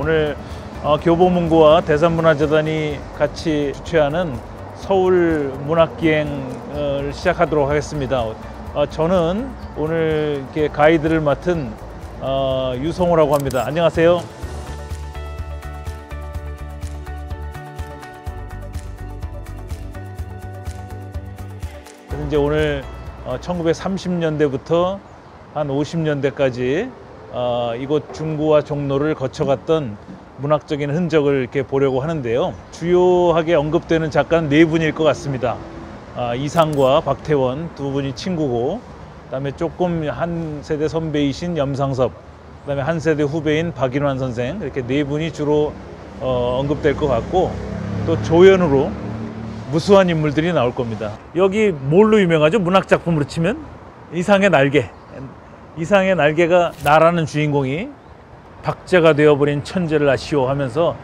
오늘 교보문고와 대산문화재단이 같이 주최하는 서울 문학기행을 시작하도록 하겠습니다. 저는 오늘 이렇게 가이드를 맡은 유성호라고 합니다. 안녕하세요. 그래서 이제 오늘 1930년대부터 한 50년대까지 이곳 중구와 종로를 거쳐갔던 문학적인 흔적을 이렇게 보려고 하는데요. 주요하게 언급되는 작가는 네 분일 것 같습니다. 이상과 박태원 두 분이 친구고, 그다음에 조금 한 세대 선배이신 염상섭, 그다음에 한 세대 후배인 박인환 선생, 이렇게 네 분이 주로 언급될 것 같고, 또 조연으로 무수한 인물들이 나올 겁니다. 여기 뭘로 유명하죠? 문학 작품으로 치면 이상의 날개. 이상의 날개가 나라는 주인공이 박제가 되어버린 천재를 아시오 하면서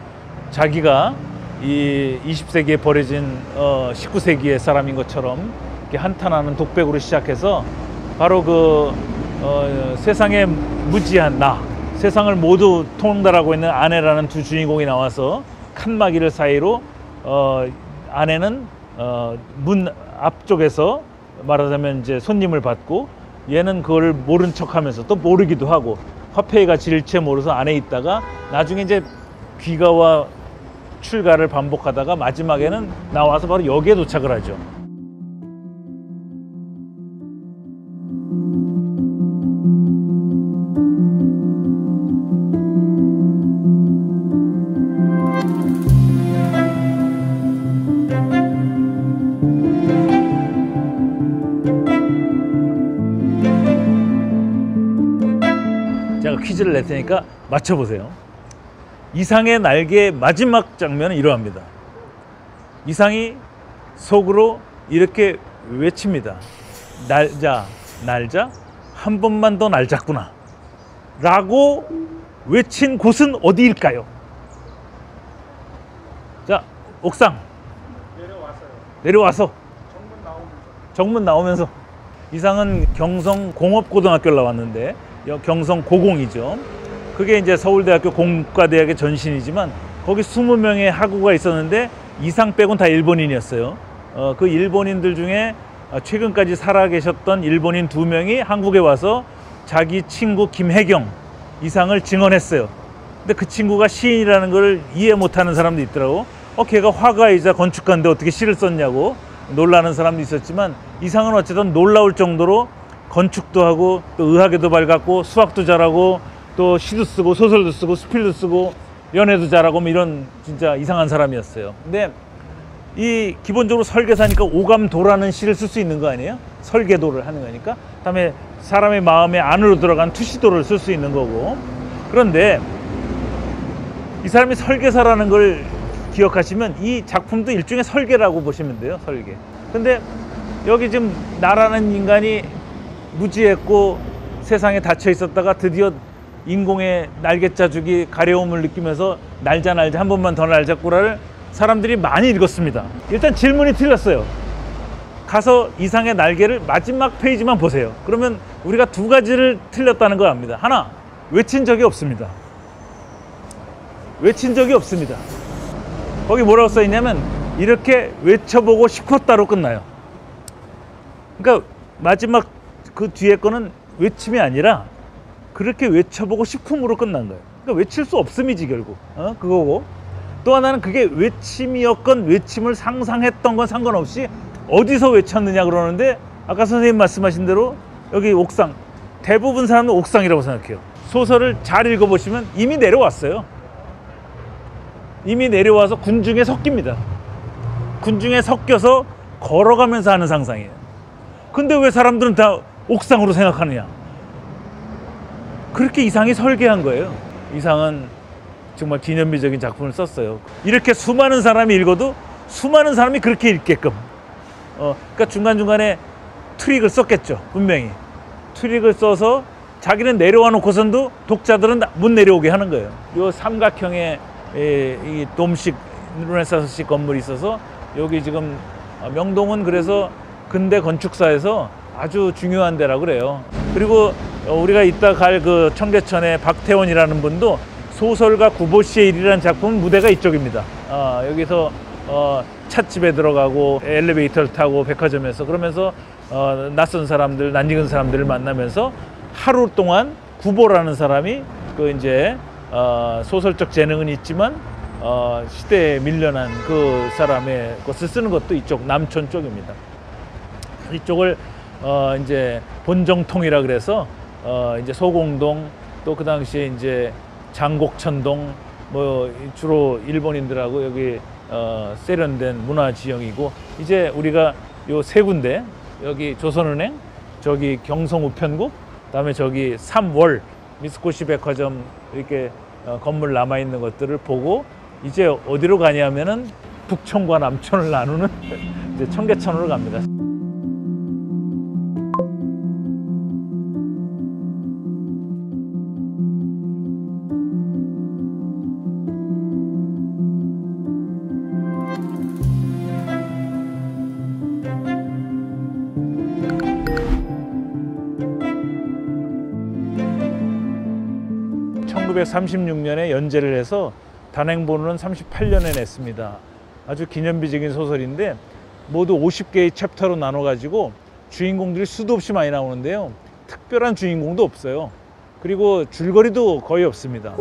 자기가 이 20세기에 버려진 19세기의 사람인 것처럼 이렇게 한탄하는 독백으로 시작해서 바로 그 세상에 무지한 나, 세상을 모두 통달하고 있는 아내라는 두 주인공이 나와서 칸막이를 사이로 아내는 문 앞쪽에서 말하자면 이제 손님을 받고, 얘는 그걸 모른 척하면서 또 모르기도 하고 화폐가 질체 모르서 안에 있다가 나중에 이제 귀가와 출가를 반복하다가 마지막에는 나와서 바로 여기에 도착을 하죠. 제가 퀴즈를 낼 테니까 맞춰보세요. 이상의 날개의 마지막 장면은 이러합니다. 이상이 속으로 이렇게 외칩니다. 날자, 날자, 한 번만 더 날자꾸나 라고 외친 곳은 어디일까요? 자, 옥상. 내려와서. 정문 나오면서. 이상은 경성 공업고등학교를 나왔는데 경성 고공이죠. 그게 이제 서울대학교 공과대학의 전신이지만 거기 20명의 학우가 있었는데 이상 빼곤 다 일본인이었어요. 그 일본인들 중에 최근까지 살아 계셨던 일본인 2명이 한국에 와서 자기 친구 김혜경 이상을 증언했어요. 근데 그 친구가 시인이라는 걸 이해 못하는 사람도 있더라고. 걔가 화가이자 건축가인데 어떻게 시를 썼냐고 놀라는 사람도 있었지만, 이상은 어쨌든 놀라울 정도로 건축도 하고 또 의학에도 밝았고 수학도 잘하고 또 시도 쓰고 소설도 쓰고 수필도 쓰고 연애도 잘하고 뭐 이런 진짜 이상한 사람이었어요. 근데 이 기본적으로 설계사니까 오감도라는 시를 쓸 수 있는 거 아니에요? 설계도를 하는 거니까. 그다음에 사람의 마음의 안으로 들어간 투시도를 쓸 수 있는 거고. 그런데 이 사람이 설계사라는 걸 기억하시면 이 작품도 일종의 설계라고 보시면 돼요. 설계. 근데 여기 지금 나라는 인간이 무지했고 세상에 닫혀 있었다가 드디어 인공의 날갯자죽이 가려움을 느끼면서 날자 한 번만 더 날자꾸라를 사람들이 많이 읽었습니다. 일단 질문이 틀렸어요. 가서 이상의 날개를 마지막 페이지만 보세요. 그러면 우리가 두 가지를 틀렸다는 걸 압니다. 하나, 외친 적이 없습니다. 외친 적이 없습니다. 거기 뭐라고 써 있냐면 이렇게 외쳐보고 싶었다로 끝나요. 그러니까 마지막 그 뒤에 거는 외침이 아니라 그렇게 외쳐보고 싶음으로 끝난 거예요. 그러니까 외칠 수 없음이지 결국. 그거고, 또 하나는 그게 외침이었건 외침을 상상했던 건 상관없이 어디서 외쳤느냐 그러는데, 아까 선생님 말씀하신 대로 여기 옥상, 대부분 사람은 옥상이라고 생각해요. 소설을 잘 읽어보시면 이미 내려왔어요. 이미 내려와서 군중에 섞입니다. 군중에 섞여서 걸어가면서 하는 상상이에요. 근데 왜 사람들은 다 옥상으로 생각하느냐? 그렇게 이상이 설계한 거예요. 이상은 정말 기념비적인 작품을 썼어요. 이렇게 수많은 사람이 읽어도 수많은 사람이 그렇게 읽게끔. 그러니까 중간중간에 트릭을 썼겠죠. 분명히. 트릭을 써서 자기는 내려와 놓고선도 독자들은 못 내려오게 하는 거예요. 이 삼각형의 이 돔식 르네상스식 건물이 있어서 여기 지금 명동은 그래서 근대 건축사에서 아주 중요한 데라고 그래요. 그리고 우리가 이따 갈 그 청계천의 박태원이라는 분도 소설가 구보씨의 일이라는 작품은 무대가 이쪽입니다. 여기서 찻집에 들어가고 엘리베이터를 타고 백화점에서 그러면서 낯선 사람들, 낯익은 사람들을 만나면서 하루 동안 구보라는 사람이 그 이제 소설적 재능은 있지만 시대에 밀려난 그 사람의 것을 쓰는 것도 이쪽 남촌 쪽입니다. 이쪽을 이제 본정통이라 그래서 이제 소공동 또 그 당시에 이제 장곡천동 뭐 주로 일본인들하고 여기 세련된 문화 지형이고, 이제 우리가 요 세 군데, 여기 조선은행, 저기 경성우편국, 그다음에 저기 3월 미쓰코시 백화점 이렇게 건물 남아 있는 것들을 보고 이제 어디로 가냐면은 북촌과 남촌을 나누는 이제 청계천으로 갑니다. (1936년에) 연재를 해서 단행본은 38년에 냈습니다. 아주 기념비적인 소설인데 모두 50개의 챕터로 나눠 가지고 주인공들이 수도 없이 많이 나오는데요, 특별한 주인공도 없어요. 그리고 줄거리도 거의 없습니다.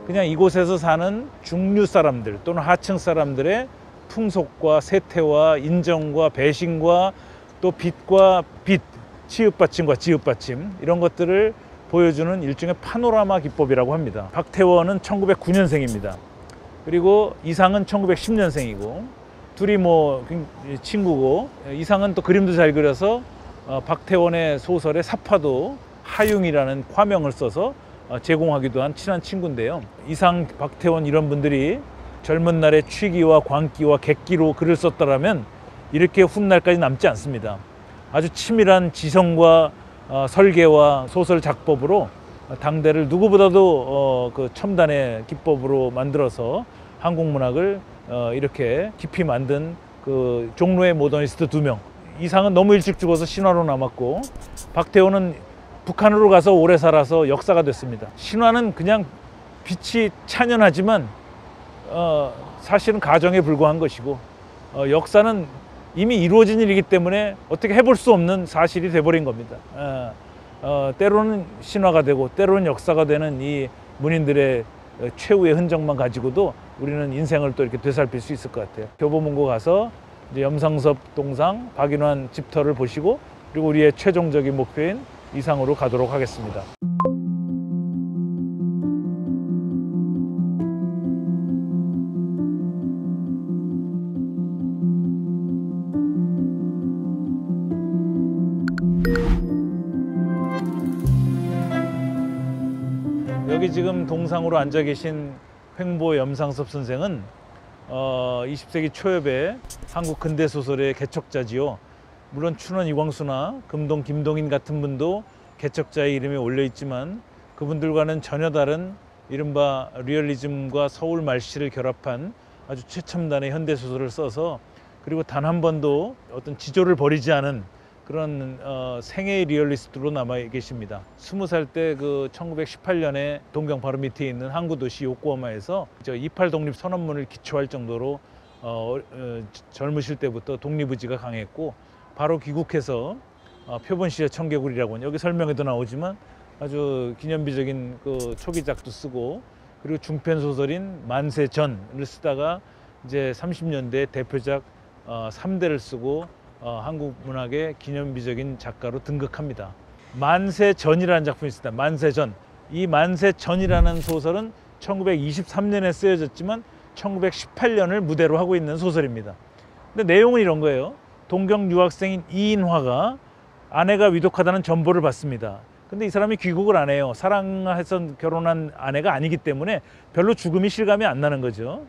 그냥 이곳에서 사는 중류 사람들 또는 하층 사람들의 풍속과 세태와 인정과 배신과 또 빚과 빚, 치읓받침과 지읒받침, 이런 것들을 보여주는 일종의 파노라마 기법이라고 합니다. 박태원은 1909년생입니다. 그리고 이상은 1910년생이고 둘이 뭐 친구고, 이상은 또 그림도 잘 그려서 박태원의 소설의 사파도 하융이라는 화명을 써서 제공하기도 한 친한 친구인데요. 이상, 박태원 이런 분들이 젊은 날에 취기와 광기와 객기로 글을 썼더라면 이렇게 훗날까지 남지 않습니다. 아주 치밀한 지성과 설계와 소설 작법으로 당대를 누구보다도 그 첨단의 기법으로 만들어서 한국 문학을 이렇게 깊이 만든 그 종로의 모더니스트 2명. 이상은 너무 일찍 죽어서 신화로 남았고, 박태원은 북한으로 가서 오래 살아서 역사가 됐습니다. 신화는 그냥 빛이 찬연하지만 사실은 가정에 불과한 것이고, 역사는 이미 이루어진 일이기 때문에 어떻게 해볼 수 없는 사실이 돼버린 겁니다. 때로는 신화가 되고 때로는 역사가 되는 이 문인들의 최후의 흔적만 가지고도 우리는 인생을 또 이렇게 되살필 수 있을 것 같아요. 교보문고 가서 이제 염상섭 동상, 박인환 집터를 보시고, 그리고 우리의 최종적인 목표인 이상으로 가도록 하겠습니다. 여기 지금 동상으로 앉아 계신 횡보 염상섭 선생은 20세기 초엽에 한국 근대소설의 개척자지요. 물론 춘원 이광수나 금동 김동인 같은 분도 개척자의 이름이 올려 있지만 그분들과는 전혀 다른 이른바 리얼리즘과 서울 말씨를 결합한 아주 최첨단의 현대소설을 써서, 그리고 단 한 번도 어떤 지조를 버리지 않은 그런 생애의 리얼리스트로 남아 계십니다. 20살 때 그 1918년에 동경 바로 밑에 있는 항구 도시 요코하마에서 28 독립 선언문을 기초할 정도로 젊으실 때부터 독립의지가 강했고, 바로 귀국해서 표본시의 청개구리라고 하는, 여기 설명에도 나오지만 아주 기념비적인 그 초기작도 쓰고, 그리고 중편 소설인 만세전을 쓰다가 이제 30년대 대표작 3대를 쓰고 한국 문학의 기념비적인 작가로 등극합니다. 만세전이라는 작품이 있습니다. 만세전. 이 만세전이라는 소설은 1923년에 쓰여졌지만 1918년을 무대로 하고 있는 소설입니다. 근데 내용은 이런 거예요. 동경 유학생인 이인화가 아내가 위독하다는 전보를 받습니다. 근데 이 사람이 귀국을 안 해요. 사랑해서 결혼한 아내가 아니기 때문에 별로 죽음이 실감이 안 나는 거죠.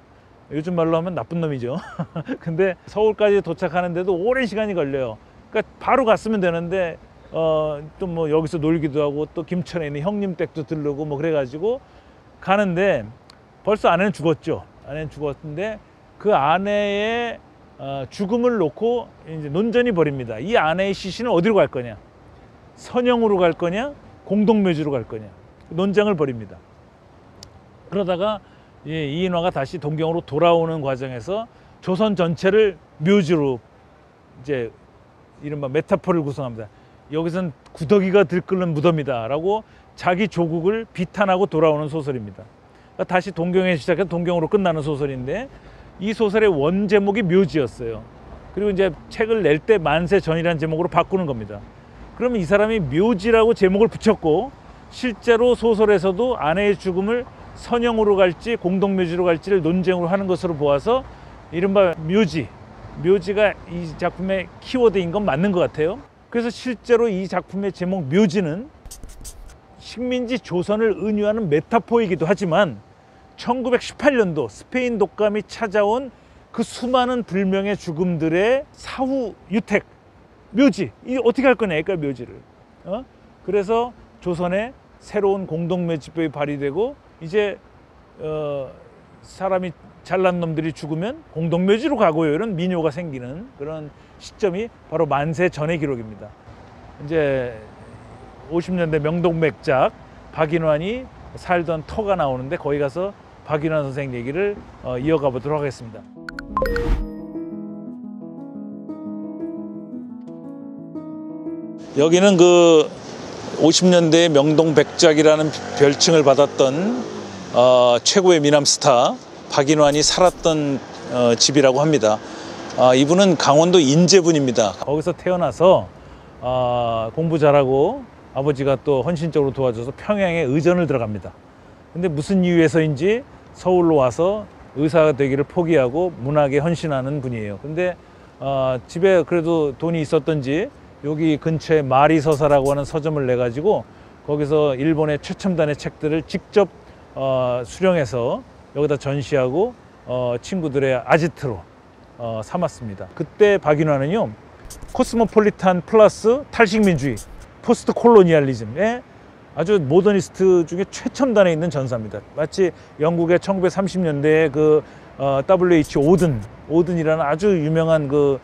요즘 말로 하면 나쁜 놈이죠. 근데 서울까지 도착하는데도 오랜 시간이 걸려요. 그러니까 바로 갔으면 되는데 또 뭐 여기서 놀기도 하고 또 김천에 있는 형님 댁도 들르고 뭐 그래가지고 가는데 벌써 아내는 죽었죠. 아내는 죽었는데 그 아내의 죽음을 놓고 이제 논전이 벌입니다. 이 아내의 시신은 어디로 갈 거냐? 선영으로 갈 거냐? 공동묘지로 갈 거냐? 논쟁을 벌입니다. 그러다가 이인화가 다시 동경으로 돌아오는 과정에서 조선 전체를 묘지로 이제 이른바 메타포를 구성합니다. 여기선 구더기가 들끓는 무덤이다라고 자기 조국을 비탄하고 돌아오는 소설입니다. 그러니까 다시 동경에서 시작해서 동경으로 끝나는 소설인데 이 소설의 원 제목이 묘지였어요. 그리고 이제 책을 낼 때 만세 전이라는 제목으로 바꾸는 겁니다. 그러면 이 사람이 묘지라고 제목을 붙였고 실제로 소설에서도 아내의 죽음을 선영으로 갈지 공동묘지로 갈지를 논쟁으로 하는 것으로 보아서 이른바 묘지가 이 작품의 키워드인 건 맞는 것 같아요. 그래서 실제로 이 작품의 제목 묘지는 식민지 조선을 은유하는 메타포이기도 하지만 1918년도 스페인 독감이 찾아온 그 수많은 불명의 죽음들의 사후 유택 묘지, 이 어떻게 할 거냐, 그러니까 묘지를. 그래서 조선에 새로운 공동묘지법이 발의되고 이제 사람이 잘난 놈들이 죽으면 공동묘지로 가고요, 이런 민요가 생기는 그런 시점이 바로 만세 전의 기록입니다. 이제 50년대 명동백작 박인환이 살던 터가 나오는데 거기 가서 박인환 선생 얘기를 이어가 보도록 하겠습니다. 여기는 그 50년대 명동백작이라는 별칭을 받았던 최고의 미남 스타 박인환이 살았던 집이라고 합니다. 이분은 강원도 인제분입니다. 거기서 태어나서 공부 잘하고 아버지가 또 헌신적으로 도와줘서 평양에 의전을 들어갑니다. 근데 무슨 이유에서인지 서울로 와서 의사가 되기를 포기하고 문학에 헌신하는 분이에요. 근데 집에 그래도 돈이 있었던지 여기 근처에 마리서사라고 하는 서점을 내가지고 거기서 일본의 최첨단의 책들을 직접 수령해서 여기다 전시하고 친구들의 아지트로 삼았습니다. 그때 박인환은요, 코스모폴리탄 플러스 탈식민주의, 포스트 콜로니얼리즘의 아주 모더니스트 중에 최첨단에 있는 전사입니다. 마치 영국의 1930년대에 그 W.H. 오든이라는 아주 유명한 그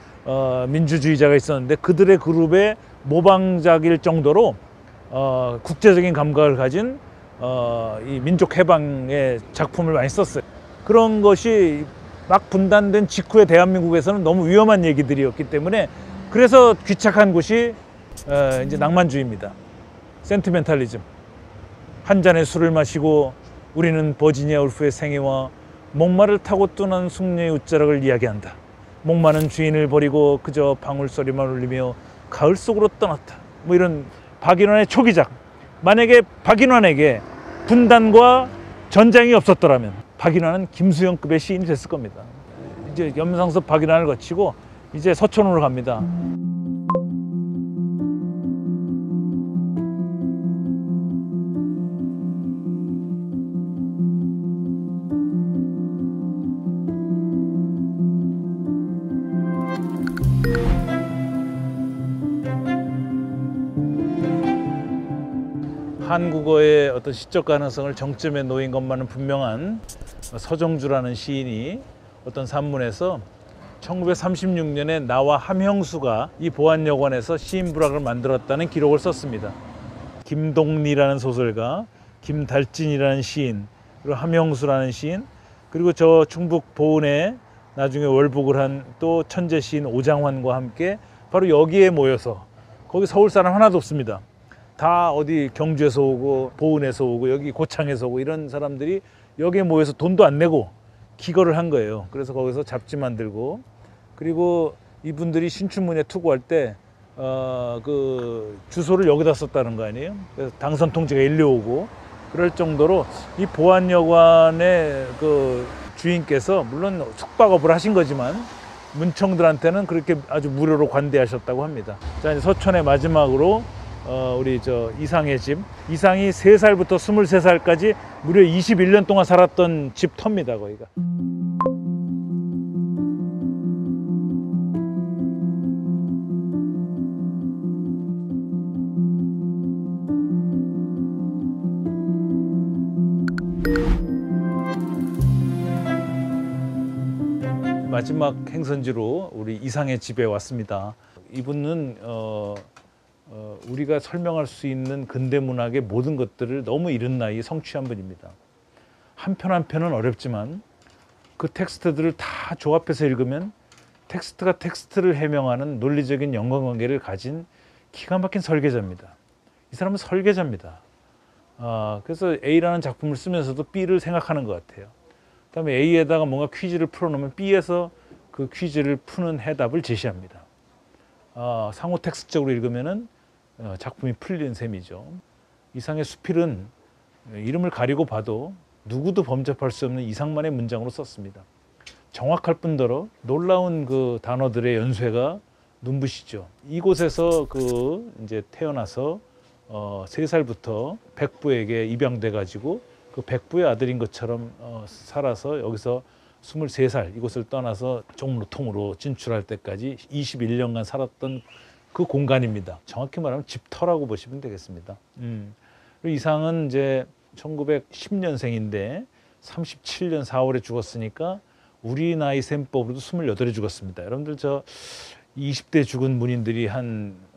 민주주의자가 있었는데 그들의 그룹의 모방작일 정도로 국제적인 감각을 가진 이 민족 해방의 작품을 많이 썼어요. 그런 것이 막 분단된 직후에 대한민국에서는 너무 위험한 얘기들이었기 때문에 그래서 귀착한 곳이 이제 낭만주의입니다. 센티멘탈리즘. 한 잔의 술을 마시고 우리는 버지니아 울프의 생애와 목마를 타고 떠난 숙녀의 웃자락을 이야기한다. 목마는 주인을 버리고 그저 방울소리만 울리며 가을 속으로 떠났다. 뭐 이런 박인환의 초기작. 만약에 박인환에게 분단과 전쟁이 없었더라면 박인환은 김수영급의 시인이 됐을 겁니다. 이제 염상섭 박인환을 거치고 이제 서촌으로 갑니다. 한국어의 어떤 시적 가능성을 정점에 놓인 것만은 분명한 서정주라는 시인이 어떤 산문에서 1936년에 나와 함형수가 이 보안여관에서 시인부락을 만들었다는 기록을 썼습니다. 김동리라는 소설가, 김달진이라는 시인, 그리고 함형수라는 시인, 그리고 저 충북 보은에 나중에 월북을 한 또 천재 시인 오장환과 함께 바로 여기에 모여서, 거기 서울 사람 하나도 없습니다. 다 어디 경주에서 오고 보은에서 오고 여기 고창에서 오고 이런 사람들이 여기에 모여서 돈도 안 내고 기거를 한 거예요. 그래서 거기서 잡지 만들고, 그리고 이분들이 신춘문예 투고할 때 그 주소를 여기다 썼다는 거 아니에요. 그래서 당선 통지가 일려오고 그럴 정도로 이 보안여관의 그 주인께서 물론 숙박업을 하신 거지만 문청들한테는 그렇게 아주 무료로 관대하셨다고 합니다. 자, 이제 서촌의 마지막으로 우리 저 이상의 집. 이상이 3살부터 23살까지 무려 21년 동안 살았던 집 터입니다, 거기가. 마지막 행선지로 우리 이상의 집에 왔습니다. 이분은 우리가 설명할 수 있는 근대 문학의 모든 것들을 너무 이른 나이에 성취한 분입니다. 한 편 한 편은 어렵지만 그 텍스트들을 다 조합해서 읽으면 텍스트가 텍스트를 해명하는 논리적인 연관관계를 가진 기가 막힌 설계자입니다. 이 사람은 설계자입니다. 그래서 A라는 작품을 쓰면서도 B를 생각하는 것 같아요. 그다음에 A에다가 뭔가 퀴즈를 풀어놓으면 B에서 그 퀴즈를 푸는 해답을 제시합니다. 상호 텍스트적으로 읽으면은 작품이 풀리는 셈이죠. 이상의 수필은 이름을 가리고 봐도 누구도 범접할 수 없는 이상만의 문장으로 썼습니다. 정확할 뿐더러 놀라운 그 단어들의 연쇄가 눈부시죠. 이곳에서 이제 태어나서 3살부터 백부에게 입양돼 가지고 그 백부의 아들인 것처럼 살아서 여기서 23살 이곳을 떠나서 종로통으로 진출할 때까지 21년간 살았던 그 공간입니다. 정확히 말하면 집터라고 보시면 되겠습니다. 그리고 이상은 이제 1910년생인데 37년 4월에 죽었으니까 우리 나이 셈법으로도 28에 죽었습니다. 여러분들 저 20대 죽은 문인들이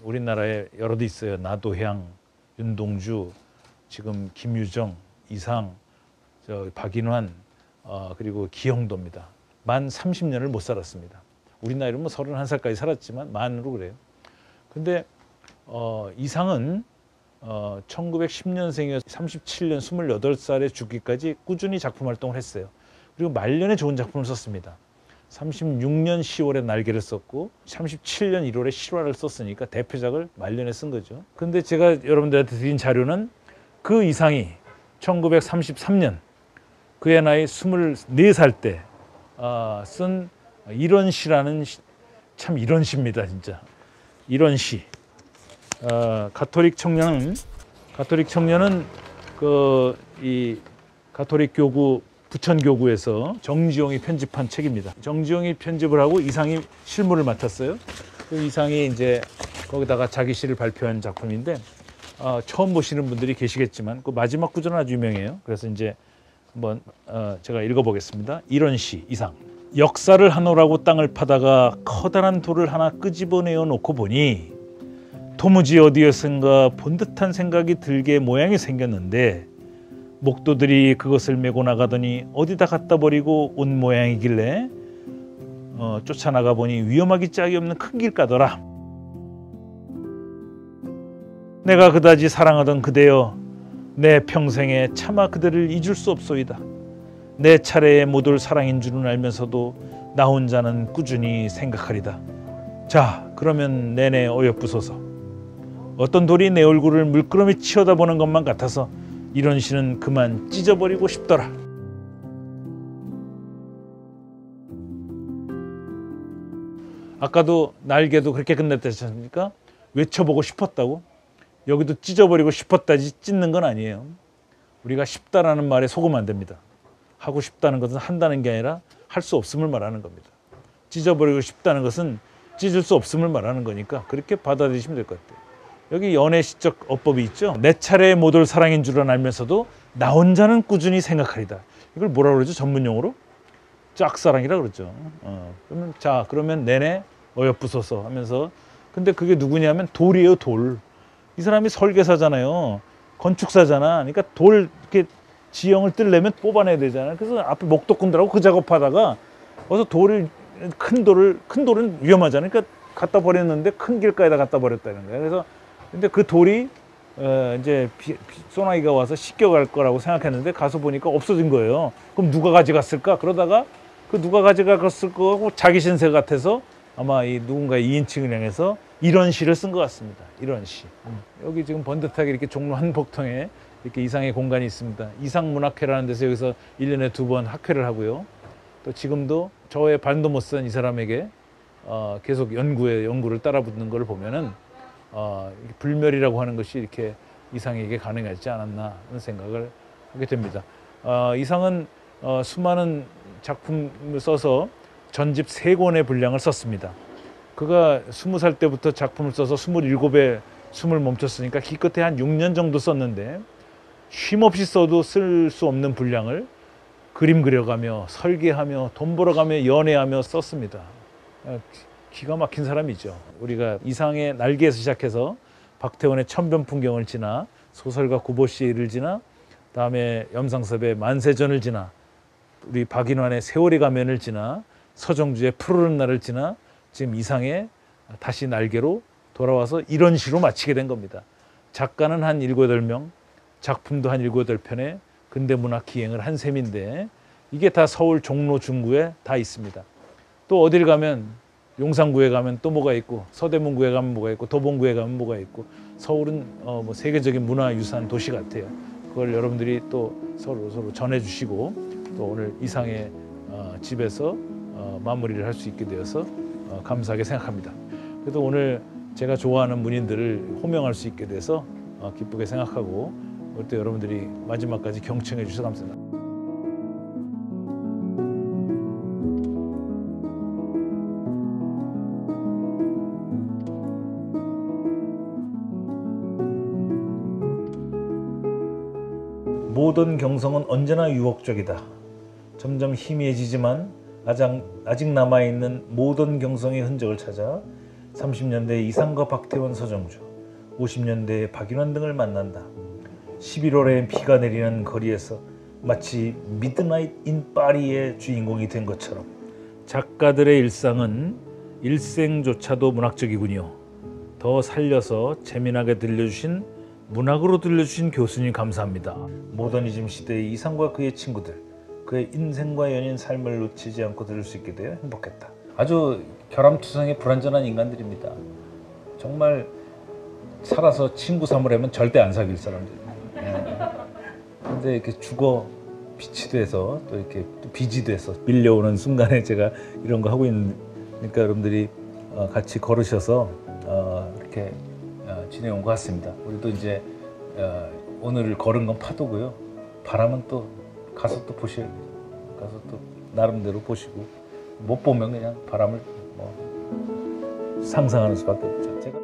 우리나라에 여러 대 있어요. 나도향, 윤동주, 지금 김유정, 이상, 박인환, 그리고 기영도입니다. 만 30년을 못 살았습니다. 우리 나이로 뭐 31살까지 살았지만 만으로 그래요. 근데 이상은 1910년생이어서 37년 28살에 죽기까지 꾸준히 작품 활동을 했어요. 그리고 말년에 좋은 작품을 썼습니다. 36년 10월에 날개를 썼고 37년 1월에 실화를 썼으니까 대표작을 말년에 쓴 거죠. 근데 제가 여러분들한테 드린 자료는 그 이상이 1933년 그의 나이 24살 때 쓴 이런 시라는 참 이런 시입니다. 진짜 이런 시. 가톨릭 청년은 이 가톨릭 교구 부천교구에서 정지용이 편집한 책입니다. 정지용이 편집을 하고 이상이 실무를 맡았어요. 그 이상이 이제 거기다가 자기 시를 발표한 작품인데 처음 보시는 분들이 계시겠지만 그 마지막 구절은 아주 유명해요. 그래서 이제 한번 제가 읽어보겠습니다. 이런 시 이상. 역사를 하노라고 땅을 파다가 커다란 돌을 하나 끄집어내어 놓고 보니 도무지 어디에선가 본 듯한 생각이 들게 모양이 생겼는데 목도들이 그것을 메고 나가더니 어디다 갖다 버리고 온 모양이길래 쫓아나가 보니 위험하기 짝이 없는 큰 길가더라. 내가 그다지 사랑하던 그대여 내 평생에 차마 그대를 잊을 수 없소이다. 내 차례에 못 올 사랑인 줄은 알면서도 나 혼자는 꾸준히 생각하리다. 자, 그러면 내내 어여쁘소서. 어떤 돌이 내 얼굴을 물끄러미 치어다보는 것만 같아서 이런 시는 그만 찢어버리고 싶더라. 아까도 날개도 그렇게 끝냈다지 않습니까? 외쳐보고 싶었다고? 여기도 찢어버리고 싶었다지 찢는 건 아니에요. 우리가 싶다라는 말에 속으면 안 됩니다. 하고 싶다는 것은 한다는 게 아니라 할 수 없음을 말하는 겁니다. 찢어버리고 싶다는 것은 찢을 수 없음을 말하는 거니까 그렇게 받아들이시면 될 것 같아요. 여기 연애시적 어법이 있죠. 내 차례에 못 올 사랑인 줄은 알면서도 나 혼자는 꾸준히 생각하리다. 이걸 뭐라 그러죠? 전문용어로? 짝사랑이라 그러죠. 그러면 내내 어여쁘소서 하면서 근데 그게 누구냐면 돌이에요. 돌. 이 사람이 설계사잖아요. 건축사잖아. 그러니까 돌 이렇게 지형을 뜰려면 뽑아내야 되잖아요. 그래서 앞에 목도꾼들하고 그 작업하다가 어서 큰 돌은 위험하잖아요. 그러니까 갖다 버렸는데 큰 길가에다 갖다 버렸다는 거예요. 그래서 근데 그 돌이 이제 소나기가 와서 씻겨갈 거라고 생각했는데 가서 보니까 없어진 거예요. 그럼 누가 가져갔을까? 그러다가 그 누가 가져갔을 거고 자기 신세 같아서 아마 이 누군가의 2인칭을 향해서 이런 시를 쓴 것 같습니다. 이런 시. 여기 지금 번듯하게 이렇게 종로 한복통에 이렇게 이상의 공간이 있습니다. 이상문학회라는 데서 여기서 1년에 2번 학회를 하고요. 또 지금도 저의 반도 못 쓴 이 사람에게 계속 연구를 따라붙는 걸 보면은 불멸이라고 하는 것이 이렇게 이상에게 가능하지 않았나 하는 생각을 하게 됩니다. 이상은 수많은 작품을 써서 전집 3권의 분량을 썼습니다. 그가 20살 때부터 작품을 써서 27에 숨을 멈췄으니까 기껏해 한 6년 정도 썼는데 쉼없이 써도 쓸 수 없는 분량을 그림 그려가며 설계하며 돈 벌어가며 연애하며 썼습니다. 기가 막힌 사람이죠. 우리가 이상의 날개에서 시작해서 박태원의 천변풍경을 지나 소설가 구보씨를 지나 다음에 염상섭의 만세전을 지나 우리 박인환의 세월이 가면을 지나 서정주의 푸르른 날을 지나 지금 이상의 다시 날개로 돌아와서 이런 시로 마치게 된 겁니다. 작가는 한 7, 8명, 작품도 한 7, 8편의 근대문학 기행을 한 셈인데 이게 다 서울 종로 중구에 다 있습니다. 또 어딜 가면 용산구에 가면 또 뭐가 있고 서대문구에 가면 뭐가 있고 도봉구에 가면 뭐가 있고 서울은 뭐 세계적인 문화유산 도시 같아요. 그걸 여러분들이 또 서로 전해주시고 또 오늘 이상의 집에서 마무리를 할 수 있게 되어서 감사하게 생각합니다. 그래도 오늘 제가 좋아하는 문인들을 호명할 수 있게 돼서 기쁘게 생각하고 오늘 또 여러분들이 마지막까지 경청해 주셔서 감사합니다. 모던 경성은 언제나 유혹적이다. 점점 희미해지지만 아직 남아있는 모던 경성의 흔적을 찾아 30년대 이상과 박태원, 서정주, 50년대 박인환 등을 만난다. 11월에 비가 내리는 거리에서 마치 미드나잇 인 파리의 주인공이 된 것처럼 작가들의 일상은 일생조차도 문학적이군요. 더 살려서 재미나게 들려주신 문학으로 들려주신 교수님 감사합니다. 모더니즘 시대의 이상과 그의 친구들, 그의 인생과 연인 삶을 놓치지 않고 들을 수 있게 되어 행복했다. 아주 결함투성의 불완전한 인간들입니다. 정말 살아서 친구 삼으려면 절대 안 사귈 사람들입니다. 근데 이렇게 죽어 빛이 돼서 또 이렇게 또 빚이 돼서 밀려오는 순간에 제가 이런 거 하고 있으니까 여러분들이 같이 걸으셔서 이렇게 지내온 것 같습니다. 우리도 이제 오늘을 걸은 건 파도고요. 바람은 또 가서 또 보셔야 돼요. 가서 또 나름대로 보시고 못 보면 그냥 바람을 상상하는 수밖에 없죠. 제가